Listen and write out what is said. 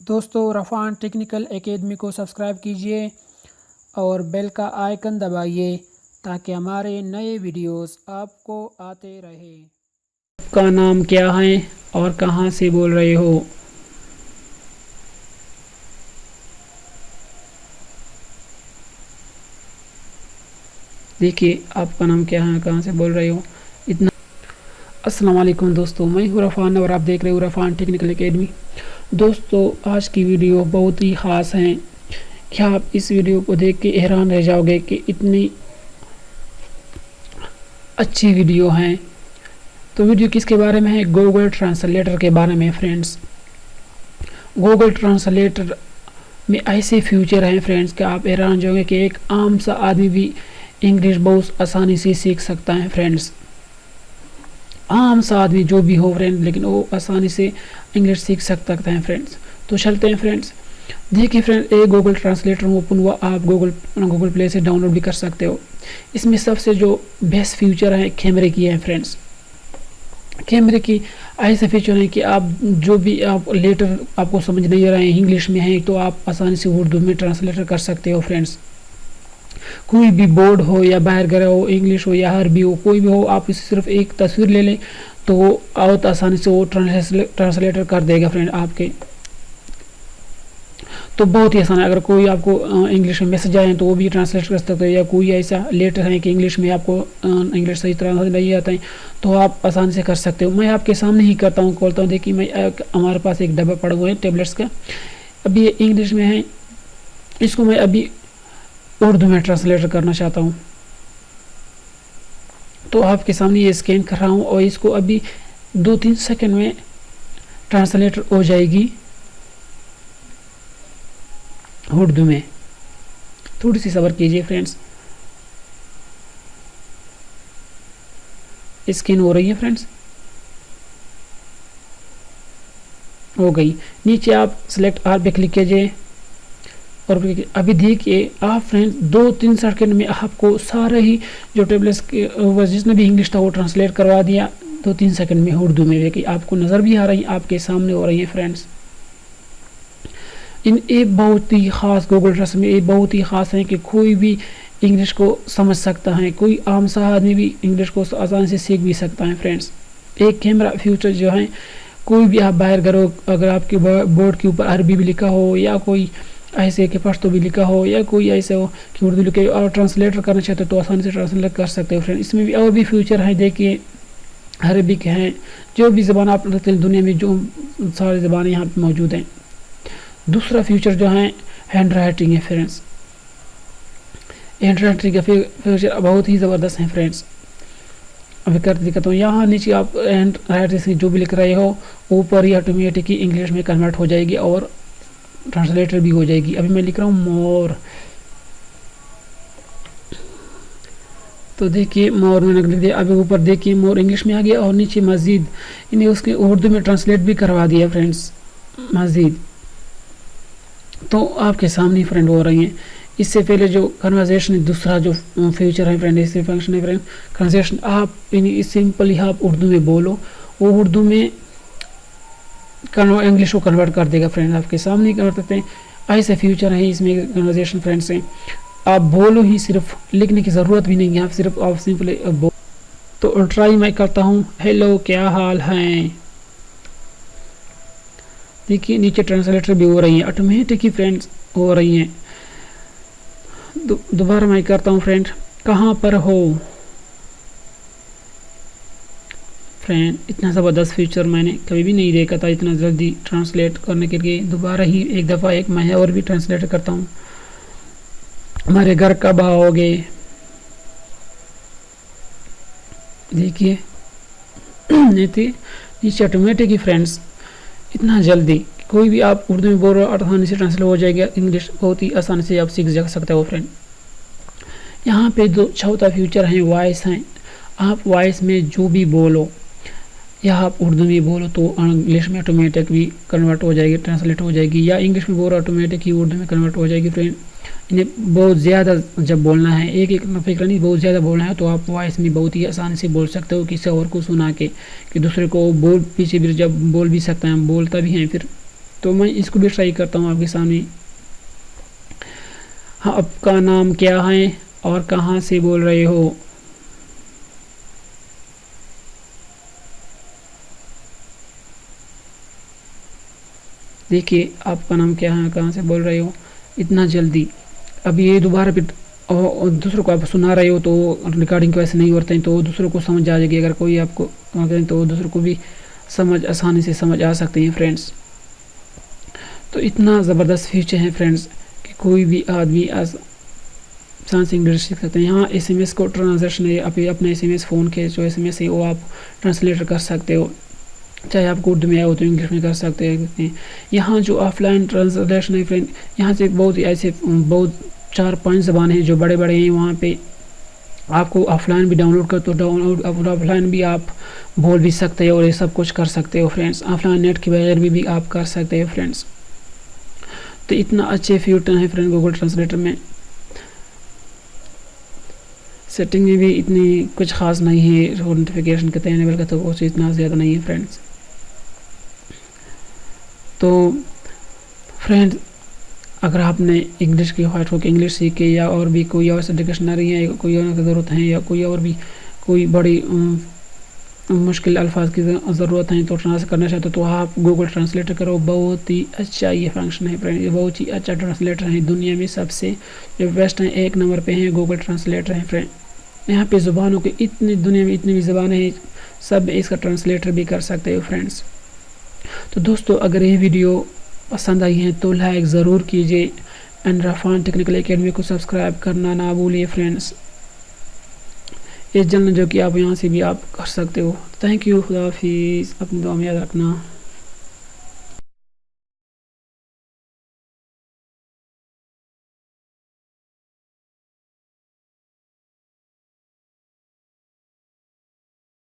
दोस्तों रफ़ान technical academy को subscribe कीजिए और बेल का आइकन दबाइए ताकि हमारे नए वीडियोस आपको आते रहे। आपका नाम क्या है और कहाँ से बोल रहे हो? देखिए आपका नाम क्या है, कहाँ से बोल रहे हो। इतना अस्सलाम वालेकुम दोस्तों, मैं हूँ रफ़ान और आप देख रहे हो रफ़ान टेक्निकल एकेडमी। दोस्तों आज की वीडियो बहुत ही ख़ास है। क्या आप इस वीडियो को देख के हैरान रह जाओगे कि इतनी अच्छी वीडियो है। तो वीडियो किसके बारे में है? गूगल ट्रांसलेटर के बारे में फ्रेंड्स। गूगल ट्रांसलेटर में ऐसे फ्यूचर हैं फ्रेंड्स कि आप हैरान हो जाओगे कि एक आम सा आदमी भी इंग्लिश बहुत आसानी से सीख सकता है फ्रेंड्स। आम सा आदमी जो भी हो फ्रेंड, लेकिन वो आसानी से इंग्लिश सीख सकता है फ्रेंड्स। तो चलते हैं फ्रेंड्स। देखिए फ्रेंड, एक गूगल ट्रांसलेटर ओपन हुआ, आप गूगल प्ले से डाउनलोड भी कर सकते हो। इसमें सबसे जो बेस्ट फीचर है कैमरे की है फ्रेंड्स। कैमरे की ऐसे फीचर है कि आप जो भी आप लेटर आपको समझ नहीं आ रहे हैं इंग्लिश में है तो आप आसानी से उर्दू में ट्रांसलेटर कर सकते हो फ्रेंड्स। कोई भी बोर्ड हो या बाहर गया हो, इंग्लिश हो या अरबी हो, कोई भी हो, आप इसे सिर्फ एक तस्वीर ले लें तो वो बहुत आसानी से वो ट्रांसलेटर कर देगा फ्रेंड आपके। तो बहुत ही आसान है। अगर कोई आपको इंग्लिश में मैसेज आए तो वो भी ट्रांसलेट कर सकते हो, या कोई ऐसा लेटर है कि इंग्लिश में आपको इंग्लिश सही तरह नहीं आता है तो आप आसानी से कर सकते हो। मैं आपके सामने ही करता हूँ, खोलता हूँ। देखिए मैं हमारे पास एक डब्बा पड़ा हुआ है टेबलेट्स का। अभी ये इंग्लिश में है, इसको मैं अभी उर्दू में ट्रांसलेट करना चाहता हूँ। तो आपके सामने ये स्कैन कर रहा हूँ और इसको अभी 2-3 सेकंड में ट्रांसलेटर हो जाएगी उर्दू में। थोड़ी सी सब्र कीजिए फ्रेंड्स। स्कैन हो रही है फ्रेंड्स, हो गई। नीचे आप सिलेक्ट आल पे क्लिक कीजिए और अभी देखिए आप फ्रेंड्स 2-3 सेकंड में आपको सारा ही जो टेबलेट्स के जिसने भी इंग्लिश था वो ट्रांसलेट करवा दिया 2-3 सेकंड में उर्दू में। देखिए आपको नज़र भी आ रही है, आपके सामने हो रही है फ्रेंड्स। इन एक बहुत ही ख़ास गूगल ट्रांसलेट में एक बहुत ही ख़ास है कि कोई भी इंग्लिश को समझ सकता है, कोई आम सा आदमी भी इंग्लिश को आसानी से सीख भी सकता है फ्रेंड्स। एक कैमरा फ्यूचर जो है, कोई भी आप बाहर करो, अगर आपके बोर्ड के ऊपर अरबी भी लिखा हो या कोई ऐसे कि पश्तो भी लिखा हो या कोई ऐसे हो कि उर्दू लिखे और ट्रांसलेटर करना चाहते हो तो आसानी से ट्रांसलेट कर सकते हो फ्रेंड। इसमें भी और भी फ्यूचर है, देखिए अरबिक हैं, जो भी ज़बान आप रखते हैं दुनिया में जो सारी ज़बानें यहाँ पे मौजूद हैं। दूसरा फ्यूचर जो है हैंड राइटिंग है फ्रेंड्स। हैंड राइटिंग का फ्यूचर बहुत ही ज़बरदस्त है फ्रेंड्स। अभी करते दिखाता हूँ। यहाँ नीचे आप हैंड राइटिंग से जो भी लिख रहे हो ऊपर ही ऑटोमेटिक ही इंग्लिश में कन्वर्ट हो जाएगी और ट्रांसलेटर भी हो जाएगी। अभी मैं लिख रहा हूँ मोर, तो देखिए मोर मैंने लिख दिया। अभी ऊपर देखिए मोर इंग्लिश में आ गया और नीचे मज़ीद इन्हें उसके उर्दू में ट्रांसलेट भी करवा दिया फ्रेंड्स, मज़ीद। तो आपके सामने फ्रेंड हो रही हैं। इससे पहले जो कन्वर्सेशन दूसरा जो फ्यूचर है फ्रेंड, इससे फंक्शन है फ्रेंड कन्वर्सेशन। आप सिंपली आप उर्दू में बोलो, वो उर्दू में इंग्लिश को कन्वर्ट कर देगा फ्रेंड, आपके सामने कन्वर्ट करते हैं। ऐसे फ्यूचर है इसमें कन्वर्सेशन फ्रेंड्स से। आप बोलो ही, सिर्फ लिखने की ज़रूरत भी नहीं है, आप सिर्फ आप सिंपली बोलो। तो ट्राई मैं करता हूँ। हेलो क्या हाल है। देखिए नीचे ट्रांसलेटर भी हो रही है, ऑटोमेटिक ही फ्रेंड्स हो रही हैं। दोबारा मैं करता हूँ फ्रेंड, कहाँ पर हो फ्रेंड। इतना ज़बरदस्त फीचर मैंने कभी भी नहीं देखा था, इतना जल्दी ट्रांसलेट करने के लिए। दोबारा ही एक दफ़ा एक मैं और भी ट्रांसलेट करता हूँ। हमारे घर कब आओगे। देखिए नीचे ऑटोमेटिक ही फ्रेंड्स इतना जल्दी कोई भी आप उर्दू में बोल रहे हो आसानी से ट्रांसलेट हो जाएगा इंग्लिश, बहुत ही आसानी से आप सीख जा सकते हो फ्रेंड। यहाँ पे दो चौथा फ्यूचर है वॉइस हैं। आप वॉइस में जो भी बोलो या आप उर्दू में बोलो तो इंग्लिश में ऑटोमेटिक भी कन्वर्ट हो जाएगी, ट्रांसलेट हो जाएगी, या इंग्लिश में बोलो ऑटोमेटिक ही उर्दू में कन्वर्ट हो जाएगी फ्रेंड। इन्हें बहुत ज़्यादा जब बोलना है, एक एक फिक्र नहीं, बहुत ज़्यादा बोलना है तो आप वॉइस में बहुत ही आसानी से बोल सकते हो, किसी और को सुना के कि दूसरे को बोल पीछे भी जब बोल भी सकते हैं, बोलता भी हैं फिर तो मैं इसको भी ट्राई करता हूँ आपके सामने। हाँ, आपका नाम क्या है और कहाँ से बोल रहे हो? देखिए आपका नाम क्या है, कहाँ से बोल रहे हो, इतना जल्दी। अब ये दोबारा फिर और दूसरों को आप सुना रहे हो तो रिकॉर्डिंग की वजह से नहीं होते हैं, तो दूसरों को समझ आ जाएगी। अगर कोई आपको करें तो दूसरों को भी समझ आसानी से समझ आ सकती हैं फ्रेंड्स। तो इतना ज़बरदस्त फीचर है फ्रेंड्स कि कोई भी आदमी आसान से इंग्लिश सीख सकते हैं। यहाँ SMS को ट्रांसलेशन है, आप अपने SMS फ़ोन के जो SMS है वो आप ट्रांसलेटर कर सकते हो, चाहे आपको उर्दू में आए हो तो इंग्लिश में कर सकते हैं। यहाँ जो ऑफलाइन ट्रांसलेशन है फ्रेंड, यहाँ से बहुत ऐसे बहुत 4-5 ज़बानें हैं जो बड़े बड़े हैं। वहाँ पे आपको ऑफलाइन भी डाउनलोड कर, तो डाउनलोड ऑफलाइन भी आप बोल भी सकते हो और ये सब कुछ कर सकते हो फ्रेंड्स। ऑफलाइन नेट के बगैर भी आप कर सकते हो फ्रेंड्स। तो इतना अच्छे फीचर है फ्रेंड गूगल ट्रांसलेटर में। सेटिंग में भी इतनी कुछ खास नहीं है, नोटिफिकेशन के तैनेबल का तो कुछ इतना ज़्यादा नहीं है फ्रेंड्स। तो फ्रेंड्स, अगर आपने इंग्लिश की ख्वाहिश हो कि इंग्लिश सीखे या और भी कोई और से डिक्शनरी है, कोई और की ज़रूरत है, या कोई और भी कोई बड़ी मुश्किल अल्फाज की ज़रूरत है तो ट्रांसलेट करना चाहते तो आप गूगल ट्रांसलेटर करो। बहुत ही अच्छा ये फंक्शन है फ्रेंड, ये बहुत ही अच्छा ट्रांसलेटर है, दुनिया में सबसे जो बेस्ट है 1 नंबर पे है गूगल ट्रांसलेटर है फ्रेंड। यहाँ पे ज़ुबानों की इतनी दुनिया में इतनी भी ज़बानें हैं, सब इसका ट्रांसलेटर भी कर सकते हो फ्रेंड्स। तो दोस्तों, अगर ये वीडियो पसंद आई है तो लाइक ज़रूर कीजिए एंड रफान टेक्निकल एकेडमी को सब्सक्राइब करना ना भूलिए फ्रेंड्स। ये चैनल जो कि आप यहाँ से भी आप कर सकते हो। थैंक यू, खुदा हाफिज़, अपनी दुआ में याद रखना।